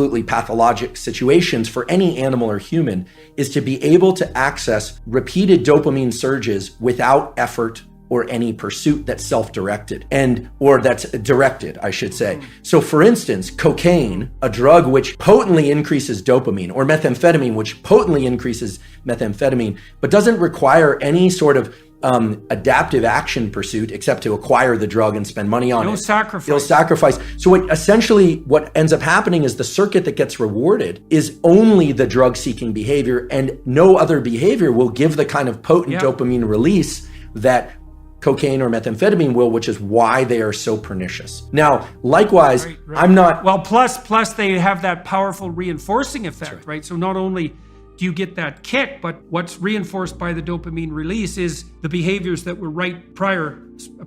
absolutely pathologic situations for any animal or human is to be able to access repeated dopamine surges without effort or any pursuit that's self-directed or that's directed, I should say. So for instance, cocaine, a drug which potently increases dopamine, or methamphetamine, which potently increases methamphetamine, but doesn't require any sort of adaptive action pursuit except to acquire the drug and spend money on it. No sacrifice. So what ends up happening is the circuit that gets rewarded is only the drug-seeking behavior, and no other behavior will give the kind of potent dopamine release that cocaine or methamphetamine will, which is why they are so pernicious. Now, likewise, Right. I'm not... Well, plus they have that powerful reinforcing effect, right? So not only do you get that kick, but what's reinforced by the dopamine release is the behaviors that were right prior,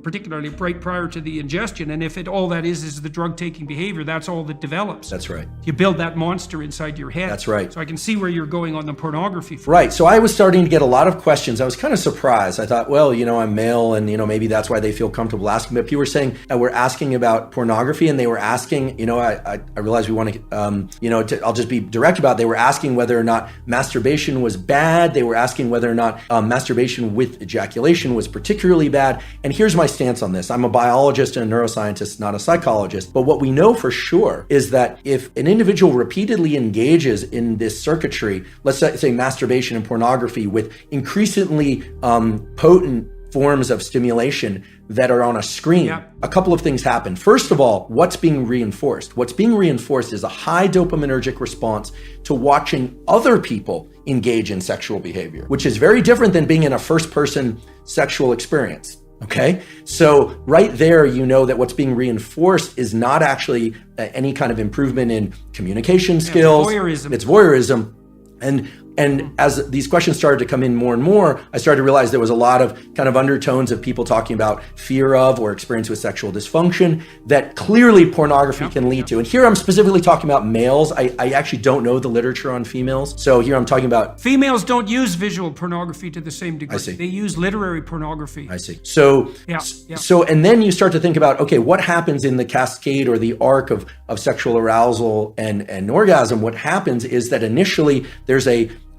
particularly right prior to the ingestion. And if all that is the drug-taking behavior, that's all that develops. That's right. You build that monster inside your head. That's right. So I can see where you're going on the pornography front. Right. So I was starting to get a lot of questions. I was kind of surprised. I thought, well, I'm male and, maybe that's why they feel comfortable asking. But people were saying, we're asking about pornography, and they were asking, I realized we want to, I'll just be direct about it. They were asking whether or not masturbation was bad. They were asking whether or not masturbation with ejaculation was particularly bad. And here's my stance on this. I'm a biologist and a neuroscientist, not a psychologist. But what we know for sure is that if an individual repeatedly engages in this circuitry, let's say masturbation and pornography with increasingly potent forms of stimulation that are on a screen, a couple of things happen. First of all, what's being reinforced? What's being reinforced is a high dopaminergic response to watching other people engage in sexual behavior, which is very different than being in a first-person sexual experience. Okay, so right there, that what's being reinforced is not actually any kind of improvement in communication skills. It's voyeurism. And as these questions started to come in more and more, I started to realize there was a lot of kind of undertones of people talking about fear of or experience with sexual dysfunction that clearly pornography can lead to. And here I'm specifically talking about males. I actually don't know the literature on females. So here I'm talking about... Females don't use visual pornography to the same degree. I see. They use literary pornography. I see. So, and then you start to think about, okay, what happens in the cascade or the arc of sexual arousal and orgasm? What happens is that initially there's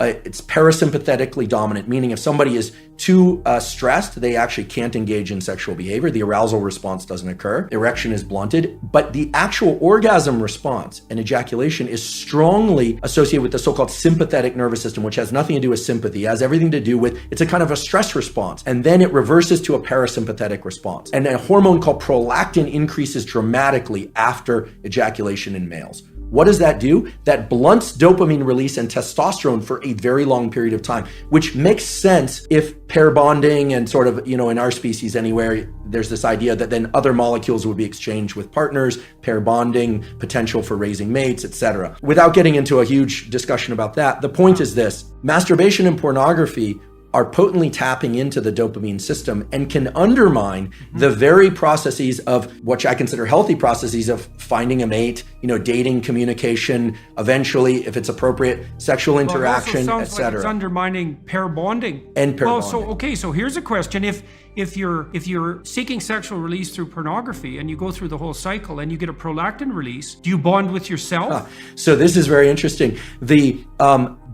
it's parasympathetically dominant, meaning if somebody is too stressed, they actually can't engage in sexual behavior. The arousal response doesn't occur. Erection is blunted, but the actual orgasm response and ejaculation is strongly associated with the so-called sympathetic nervous system, which has nothing to do with sympathy. It has everything to do with, it's a kind of a stress response. And then it reverses to a parasympathetic response. And a hormone called prolactin increases dramatically after ejaculation in males. What does that do? That blunts dopamine release and testosterone for a very long period of time, which makes sense if pair bonding and sort of, in our species anywhere, there's this idea that then other molecules would be exchanged with partners, pair bonding, potential for raising mates, etc. Without getting into a huge discussion about that, the point is this: masturbation and pornography are potently tapping into the dopamine system and can undermine the very processes of what I consider healthy processes of finding a mate, dating, communication, eventually, if it's appropriate, sexual interaction, etc. Like it's undermining pair bonding. And pair bonding. So here's a question. If you're seeking sexual release through pornography and you go through the whole cycle and you get a prolactin release, do you bond with yourself? So this is very interesting.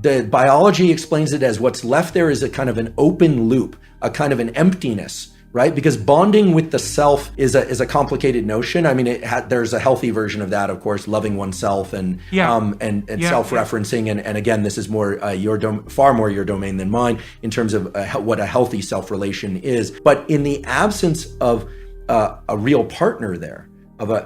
The biology explains it as what's left there is a kind of an open loop, a kind of an emptiness, right? Because bonding with the self is a complicated notion. I mean, there's a healthy version of that, of course, loving oneself and self-referencing. And again, this is more far more your domain than mine in terms of what a healthy self-relation is. But in the absence of a real partner there,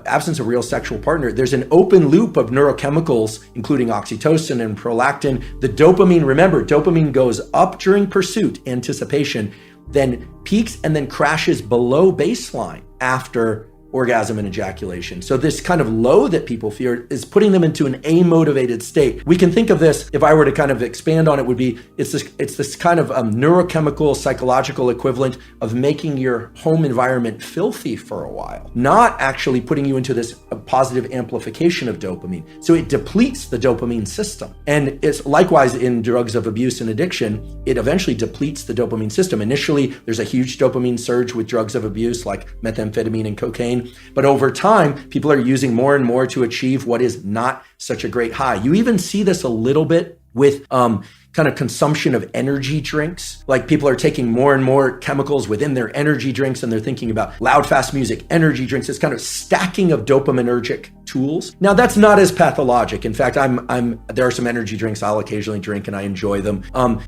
absence of real sexual partner, there's an open loop of neurochemicals, including oxytocin and prolactin. The dopamine goes up during pursuit, anticipation, then peaks and then crashes below baseline after orgasm and ejaculation. So this kind of low that people fear is putting them into an amotivated state. We can think of this, if I were to kind of expand on it, would be, it's this kind of neurochemical, psychological equivalent of making your home environment filthy for a while, not actually putting you into this positive amplification of dopamine. So it depletes the dopamine system. And it's likewise in drugs of abuse and addiction, it eventually depletes the dopamine system. Initially, there's a huge dopamine surge with drugs of abuse like methamphetamine and cocaine. dopamine. But over time, people are using more and more to achieve what is not such a great high. You even see this a little bit with kind of consumption of energy drinks. Like people are taking more and more chemicals within their energy drinks, and they're thinking about loud, fast music, energy drinks. It's kind of stacking of dopaminergic tools. Now that's not as pathologic. In fact, there are some energy drinks I'll occasionally drink and I enjoy them.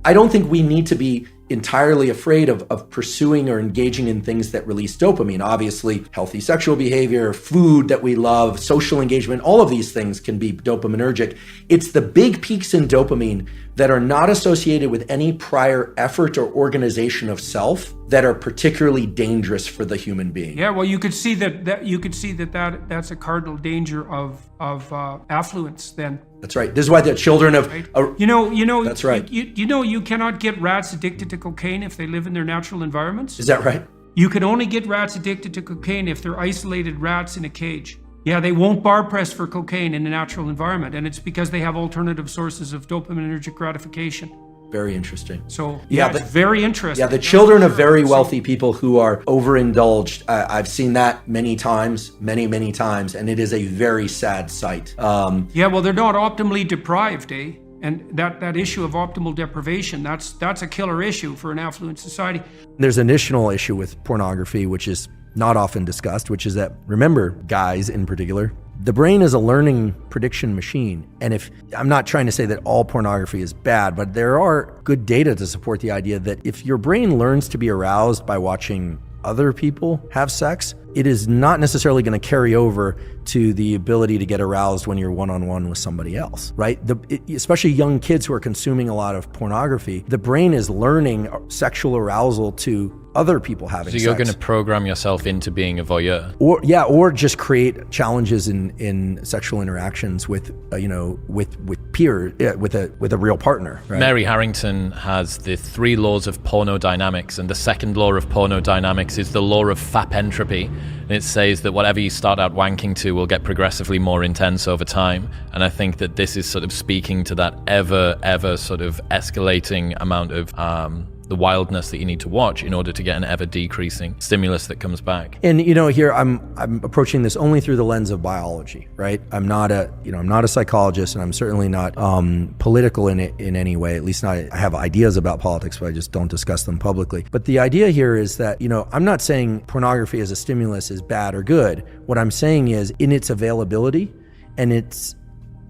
I don't think we need to be entirely afraid of pursuing or engaging in things that release dopamine. Obviously, healthy sexual behavior, food that we love, social engagement, all of these things can be dopaminergic. It's the big peaks in dopamine that are not associated with any prior effort or organization of self that are particularly dangerous for the human being. Yeah, well, you could see that's a cardinal danger of affluence then. That's right. This is why the children of that's right. You cannot get rats addicted to cocaine if they live in their natural environments. Is that right? You can only get rats addicted to cocaine if they're isolated rats in a cage. Yeah, they won't bar press for cocaine in a natural environment, and it's because they have alternative sources of dopaminergic gratification. Very interesting. So it's very interesting. Yeah, the children of very wealthy people who are overindulged, I've seen that many times, many times, and it is a very sad sight. Yeah, well, they're not optimally deprived, eh? And that issue of optimal deprivation, that's a killer issue for an affluent society. There's an additional issue with pornography, which is not often discussed, which is that, remember, guys in particular, the brain is a learning prediction machine. And if I'm not trying to say that all pornography is bad, but there are good data to support the idea that if your brain learns to be aroused by watching other people have sex, it is not necessarily going to carry over to the ability to get aroused when you're one-on-one with somebody else, right? Especially young kids who are consuming a lot of pornography, the brain is learning sexual arousal to other people having sex. So you're going to program yourself into being a voyeur, or just create challenges in sexual interactions with peers, with a real partner. Right? Mary Harrington has the 3 laws of pornodynamics, and the second law of pornodynamics is the law of FAP entropy. And it says that whatever you start out wanking to will get progressively more intense over time. And I think that this is sort of speaking to that ever sort of escalating amount of the wildness that you need to watch in order to get an ever decreasing stimulus that comes back. And here I'm approaching this only through the lens of biology, right? I'm not a psychologist, and I'm certainly not political in any way. At least not. I have ideas about politics, but I just don't discuss them publicly. But the idea here is that I'm not saying pornography as a stimulus is bad or good. What I'm saying is, in its availability and its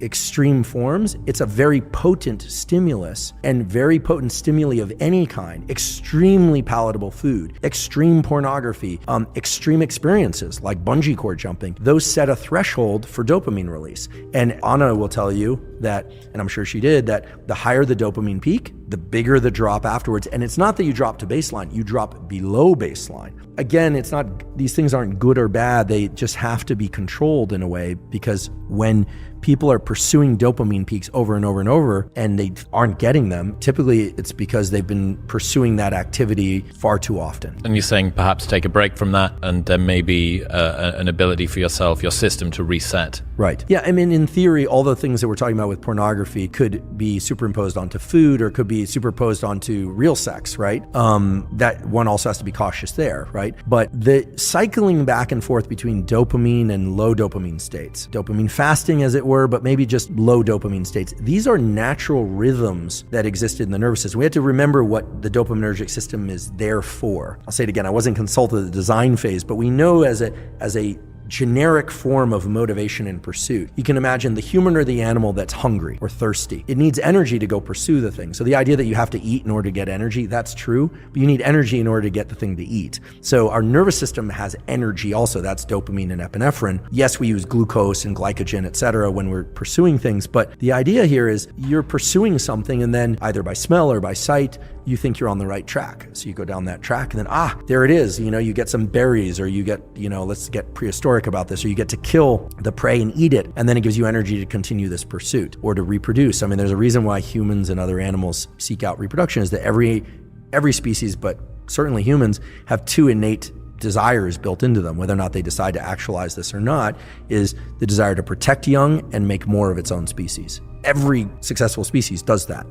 extreme forms, it's a very potent stimulus, and very potent stimuli of any kind, extremely palatable food, extreme pornography, extreme experiences like bungee cord jumping, those set a threshold for dopamine release. And Anna will tell you that, and I'm sure she did, that the higher the dopamine peak, the bigger the drop afterwards. And it's not that you drop to baseline, you drop below baseline. Again, it's not, these things aren't good or bad, they just have to be controlled in a way, because when people are pursuing dopamine peaks over and over and over and they aren't getting them, typically it's because they've been pursuing that activity far too often. And you're saying perhaps take a break from that, and there may be an ability for your system to reset. Right. Yeah, I mean, in theory, all the things that we're talking about with pornography could be superimposed onto food, or could be superimposed onto real sex, right? That one also has to be cautious there, right? But the cycling back and forth between dopamine and low dopamine states, dopamine fasting as it were, but maybe just low dopamine states, these are natural rhythms that existed in the nervous system. We have to remember what the dopaminergic system is there for. I'll say it again, I wasn't consulted at the design phase, but we know as a generic form of motivation and pursuit. You can imagine the human or the animal that's hungry or thirsty. It needs energy to go pursue the thing. So the idea that you have to eat in order to get energy, that's true, but you need energy in order to get the thing to eat. So our nervous system has energy also. That's dopamine and epinephrine. Yes, we use glucose and glycogen, etc., when we're pursuing things, but the idea here is you're pursuing something, and then either by smell or by sight, you think you're on the right track. So you go down that track, and then, there it is. You get some berries, or you get, let's get prehistoric about this, or you get to kill the prey and eat it, and then it gives you energy to continue this pursuit or to reproduce. I mean, there's a reason why humans and other animals seek out reproduction, is that every species, but certainly humans, have 2 innate desires built into them. Whether or not they decide to actualize this or not is the desire to protect young and make more of its own species. Every successful species does that.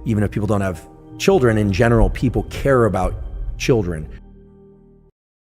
Even if people don't have children, in general, people care about children.